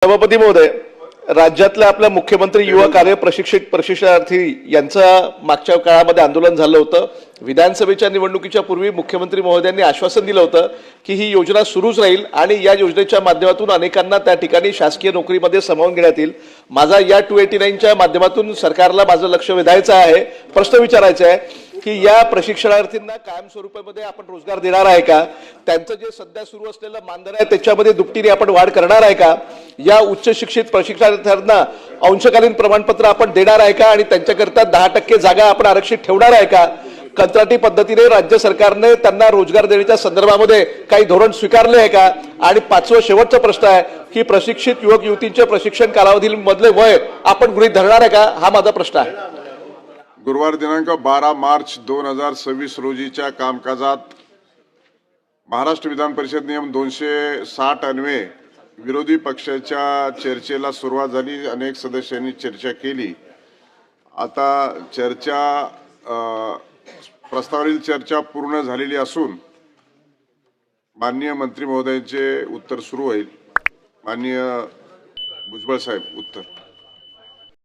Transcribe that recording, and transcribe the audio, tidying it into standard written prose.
सभापती महोदय, राज्यातल्या आपल्या मुख्यमंत्री युवा कार्य प्रशिक्षणार्थी यांचं मागच्या काळामध्ये आंदोलन झालं होतं। विधानसभेच्या निवडणुकीच्या पूर्वी मुख्यमंत्री महोदयांनी आश्वासन दिलं होतं की ही योजना सुरूच राहील आणि या योजनेच्या माध्यमातून अनेकांना त्या ठिकाणी शासकीय नोकरीमध्ये सामावून घेण्यात येईल। माझा या 289 च्या माध्यमातून सरकारला माझं लक्ष वेधायचं आहे, प्रश्न विचारायचा आहे की या प्रशिक्षणार्थींना कायम स्वरूपामध्ये आपण रोजगार देणार आहे का? त्यांचं जे सध्या सुरू असलेलं मानधन आहे त्याच्यामध्ये दुपटीने आपण वाढ करणार आहे का? या उच्च शिक्षित प्रशिक्षणार्थींना अंशकालीन प्रमाणपत्र आपण देणार आहे का आणि त्यांच्याकरता 10% जागा आपण आरक्षित ठेवणार आहे का? कंत्राटी पद्धतीने राज्य सरकारने त्यांना रोजगार देण्याच्या संदर्भामध्ये काही धोरण स्वीकारले आहे का? आणि पाचवा शेवटचा प्रश्न आहे की प्रशिक्षित युवक युवतींचे प्रशिक्षण कालावधीमधले वय आपण गृहीत धरणार आहे का? हा माझा प्रश्न आहे। गुरुवार दिनांक 12 मार्च 2026 रोजीच्या कामकाजात महाराष्ट्र विधान परिषद नियम 260 अन्वये विरोधी पक्षाच्या चर्चेला सुरुवात झाली। अनेक सदस्यांनी चर्चा केली। आता प्रस्तावावरील चर्चा पूर्ण झालेली असून माननीय मंत्री महोदयांचे उत्तर सुरू होईल। माननीय भुजबळ साहेब, उत्तर।